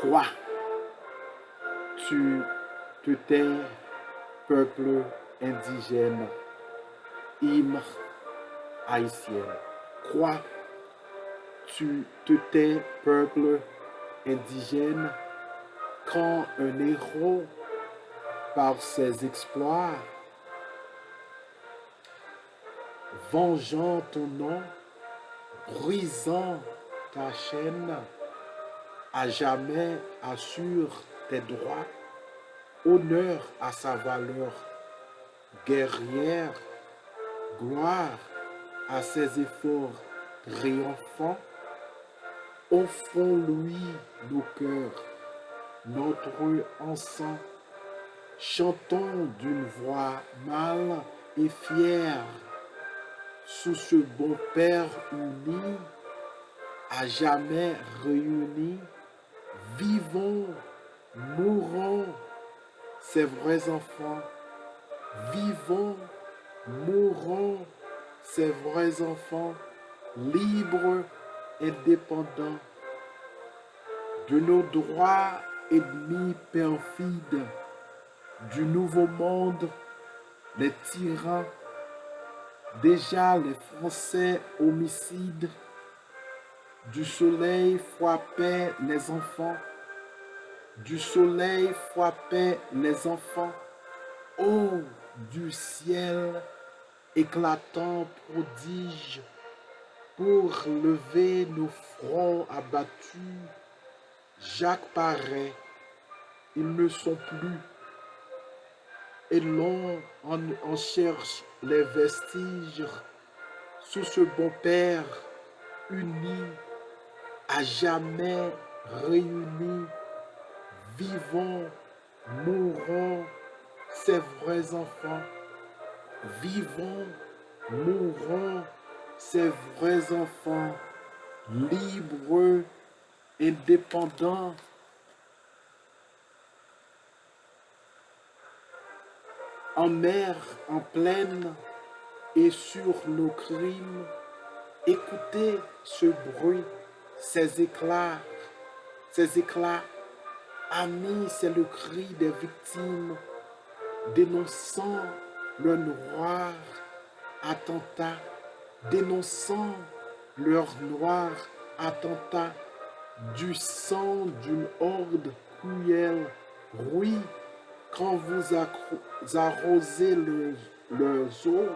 Quoi tu te tais, peuple indigène, hymne haïtienne? Quoi tu te tais, peuple indigène, quand un héros, par ses exploits, vengeant ton nom, brisant ta chaîne, à jamais assure tes droits, honneur à sa valeur guerrière, gloire à ses efforts triomphants, offrons-lui nos cœurs, notre encens, chantons d'une voix mâle et fière, sous ce bon Père uni, à jamais réunis, vivons, mourons, ces vrais enfants, vivons, mourons, ces vrais enfants, libres, indépendants, de nos droits ennemis perfides, du nouveau monde, les tyrans, déjà les Français homicides, du soleil frappaient les enfants, du soleil frappaient les enfants, ô du ciel éclatant prodige, pour lever nos fronts abattus, Jacques paraît, ils ne sont plus, et l'on en cherche les vestiges, sous ce bon Père uni, à jamais réunis, vivons, mourons, ces vrais enfants, vivons, mourons, ces vrais enfants, libres, indépendants, en mer, en plaine, et sur nos crimes, écoutez ce bruit, ces éclats, amis, c'est le cri des victimes, dénonçant leur noir attentat, dénonçant leur noir attentat, du sang d'une horde cruelle. Oui, quand vous arrosez leurs eaux,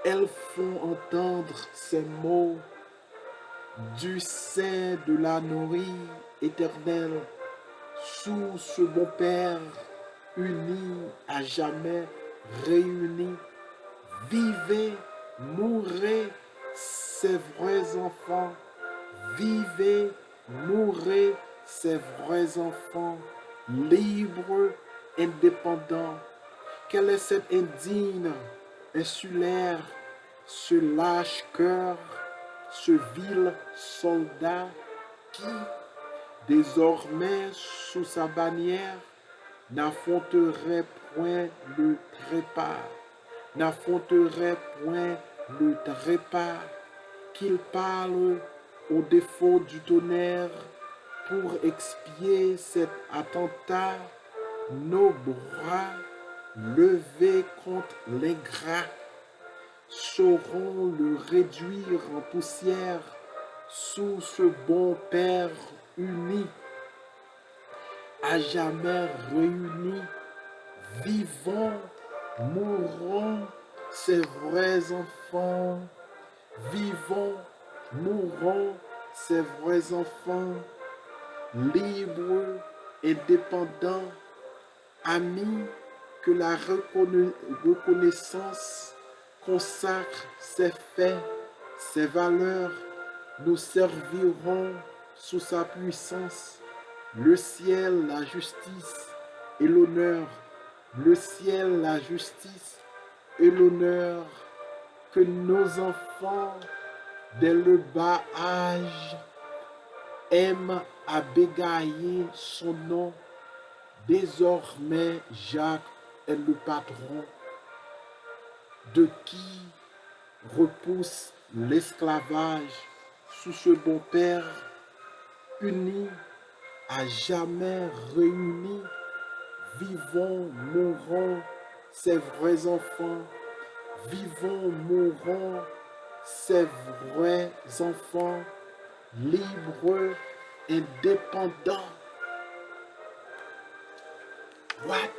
elles font entendre ces mots du sein de la nourrice éternelle, sous ce bon Père uni à jamais réunis. Vivez, mourrez, ces vrais enfants. Vivez, mourrez, ces vrais enfants, libres, indépendants. Quel est cet indigne, insulaire, ce lâche cœur, ce vil soldat qui, désormais sous sa bannière, n'affronterait point le trépas, n'affronterait point le trépas, qu'il parle au défaut du tonnerre pour expier cet attentat, nos bras levés contre l'ingrat sauront le réduire en poussière sous ce bon Père uni, à jamais réunis. Vivons, mourons, ces vrais enfants. Vivons, mourons, ces vrais enfants, libres, indépendants, amis, que la reconnaissance consacre ses faits, ses valeurs, nous servirons sous sa puissance. Le ciel, la justice et l'honneur, le ciel, la justice et l'honneur, que nos enfants, dès le bas âge, aiment à bégayer son nom. Désormais, Jacques est le patron de qui repousse l'esclavage sous ce bon Père uni, à jamais réunis, vivons, mourons, ces vrais enfants, vivons, mourons, ces vrais enfants, libres, indépendants. What?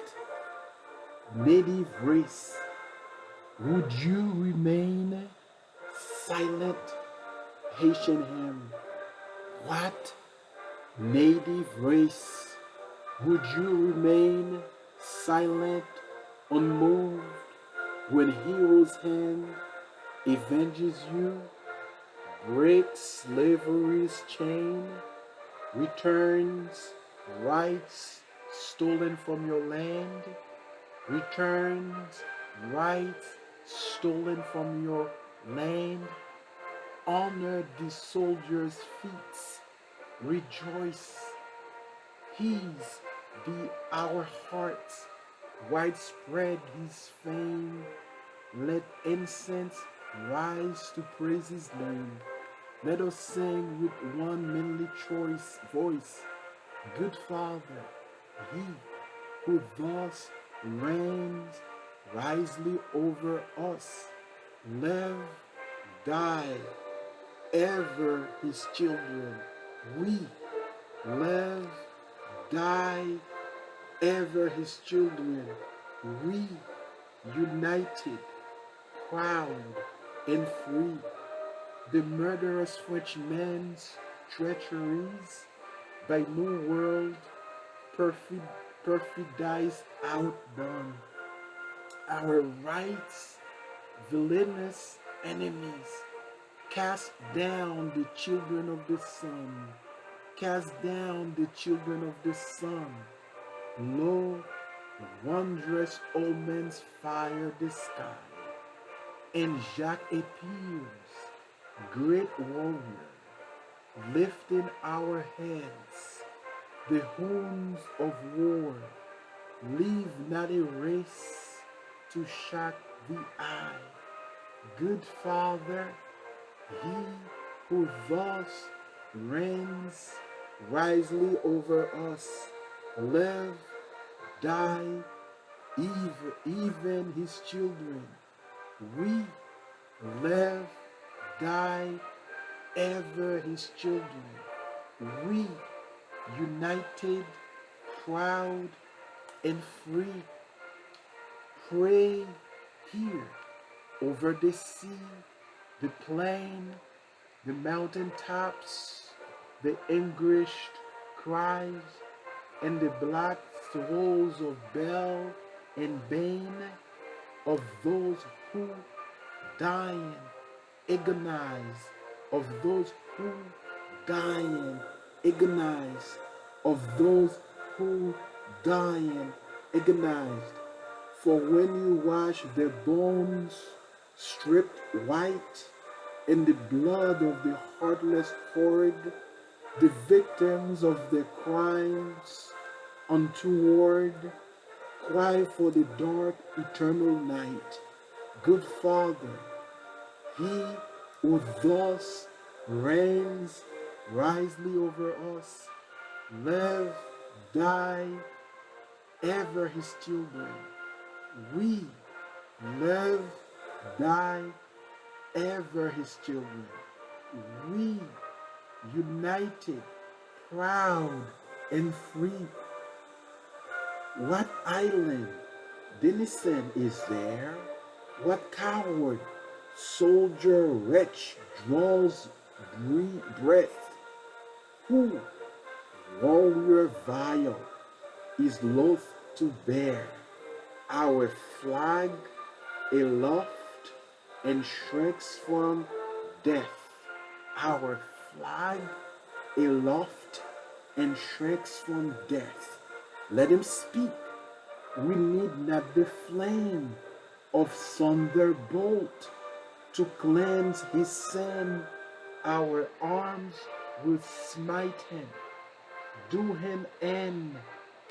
Native race, would you remain silent? Haitian hymn. What? Native race, would you remain silent, unmoved, when hero's hand avenges you, breaks slavery's chain, returns rights stolen from your land, returns rights stolen from your land, honor the soldier's feats, rejoice, his be our hearts, widespread his fame, let incense rise to praise his name. Let us sing with one manly choice voice, good Father, he who thus reigns wisely over us, live, die, ever his children. We live, die, ever his children. We united, proud, and free. The murderous Frenchman's treacheries by New World perfidies outdone. Our rights, villainous enemies, cast down the children of the sun, cast down the children of the sun. Lo, wondrous omens fire the sky, and Jacques appears, great warrior, lifting our heads, the horns of war, leave not a race to shock the eye. Good Father, he who thus reigns wisely over us, live, die, even his children. We live, die, ever his children. We united, proud, and free. Pray here over the sea, the plain, the mountain tops, the anguished cries, and the black throes of bell and bane of those who dying agonize, of those who dying agonize, of those who dying agonized. For when you wash their bones stripped white in the blood of the heartless horde, the victims of their crimes untoward, cry for the dark eternal night. Good Father, he who thus reigns wisely over us, live, die, ever his children. We live, die, ever his children. We united, proud, and free. What island Denison is there? What coward soldier wretch draws breath? Who, warrior vile, is loath to bear our flag aloft and shrinks from death? Our flag aloft and shrinks from death. Let him speak. We need not the flame of thunderbolt to cleanse his sin. Our arms will smite him, do him in,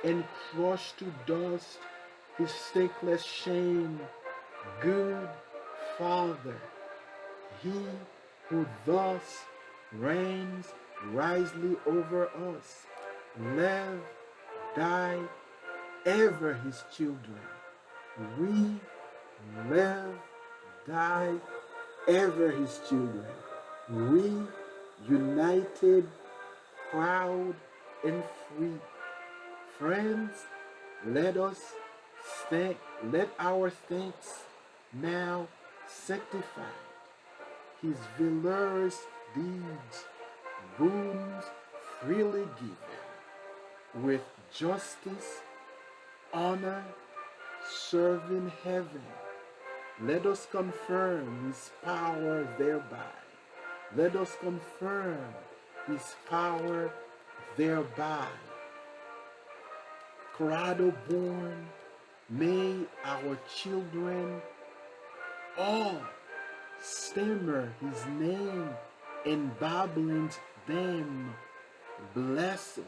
and crush to dust his thankless shame. Good Father, he who thus reigns wisely over us, live, die, ever his children. We live, die, ever his children. We united, proud, and free. Friends, let us thank, let our thanks now sanctify his valorous deeds, boons freely given, with justice, honor, serving heaven. Let us confirm his power thereby. Let us confirm his power thereby. Corrado born, may our children all stammer his name and babbling them. Blessed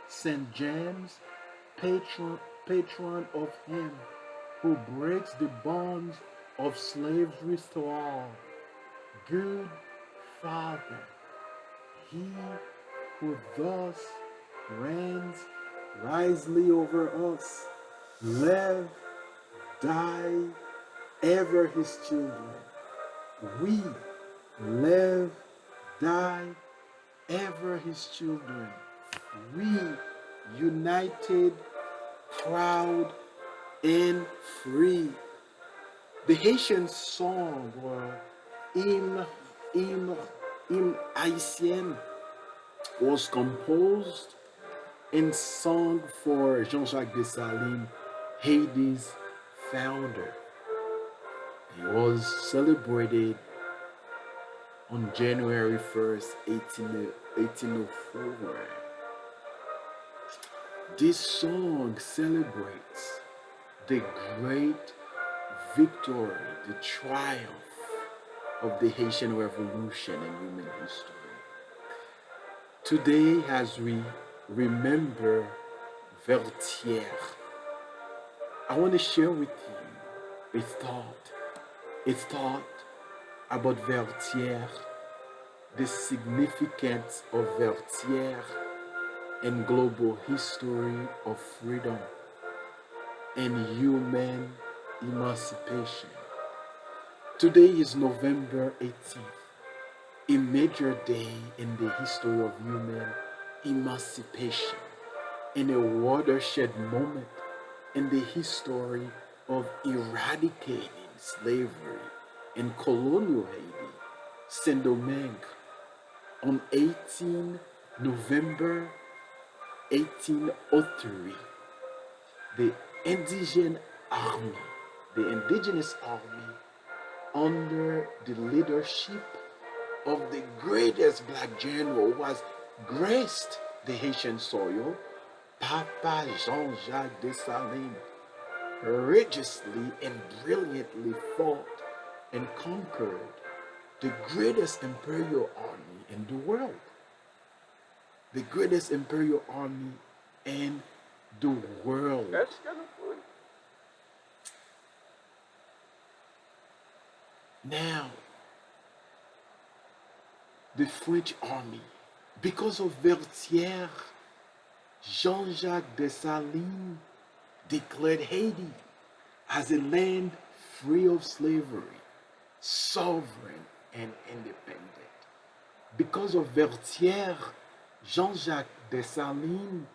St. James, patron of him who breaks the bonds of slavery to all. Good Father, he who thus reigns wisely over us, live, die, ever his children. We live, die, ever his children. We united, proud, and free. The Haitian song or hymn haïtienne was composed and sung for Jean-Jacques Dessalines, Haiti's founder. It was celebrated on January 1st, 1804. This song celebrates the great victory, the triumph of the Haitian Revolution in human history. Today, as we remember Vertières, I want to share with you a thought about Vertières, the significance of Vertières in global history of freedom and human emancipation. Today is November 18th, a major day in the history of human emancipation and a watershed moment in the history of eradicating slavery in colonial Haiti, Saint-Domingue, on 18 November 1803. The indigenous army, under the leadership of the greatest black general who has graced the Haitian soil, Papa Jean-Jacques Dessalines, courageously and brilliantly fought and conquered the greatest imperial army in the world. The greatest imperial army in the world. That's kind of funny. Now, the French army, because of Vertières, Jean-Jacques Dessalines declared Haiti as a land free of slavery, sovereign and independent. Because of Vertières, Jean-Jacques Dessalines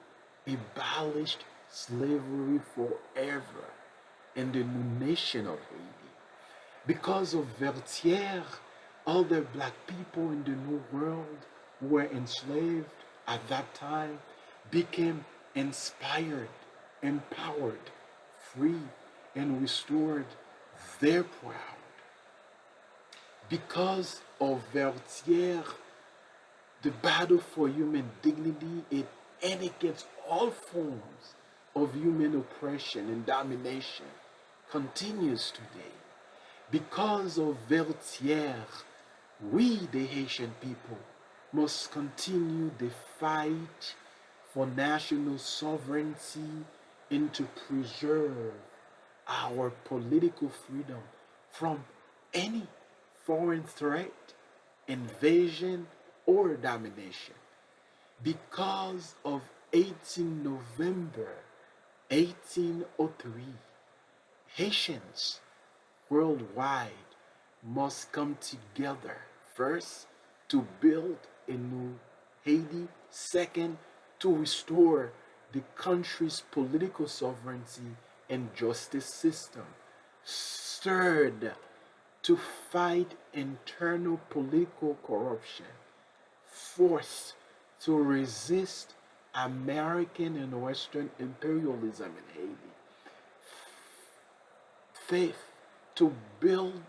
abolished slavery forever in the new nation of Haiti. Because of Vertières, all the black people in the New World who were enslaved at that time became inspired, empowered, free, and restored their pride. Because of Vertières, the battle for human dignity and against all forms of human oppression and domination continues today. Because of Vertières, we, the Haitian people, must continue the fight for national sovereignty and to preserve our political freedom from any foreign threat, invasion, or domination. Because of 18 November 1803, Haitians worldwide must come together, first, to build a new Haiti, second, to restore the country's political sovereignty and justice system, third, to fight internal political corruption, fourth, to resist American and Western imperialism in Haiti, fifth, to build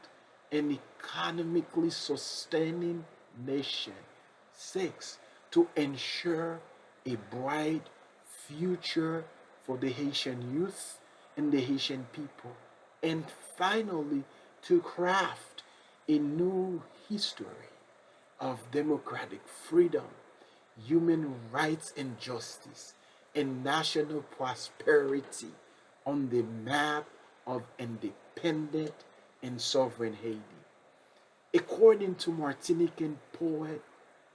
an economically sustaining nation, six, to ensure a bright future for the Haitian youth and the Haitian people, and finally, to craft a new history of democratic freedom, human rights and justice, and national prosperity on the map of independent and sovereign Haiti. According to Martinican poet,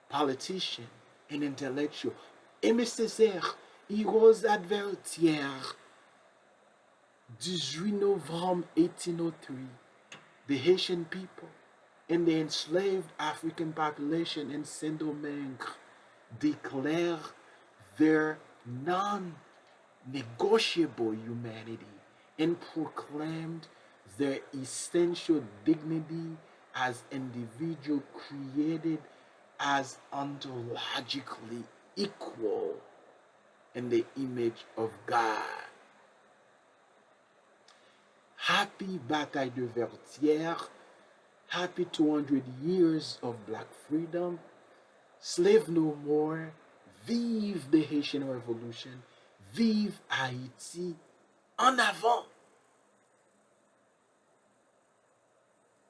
politician, and intellectual Aimé Césaire, he was advertière 18 November 1803, the Haitian people and the enslaved African population in Saint-Domingue declare their non-negotiable humanity and proclaimed their essential dignity as individuals created as ontologically equal in the image of God. Happy Bataille de Vertières, happy 200 years of black freedom, slave no more, vive the Haitian Revolution, vive Haïti, en avant!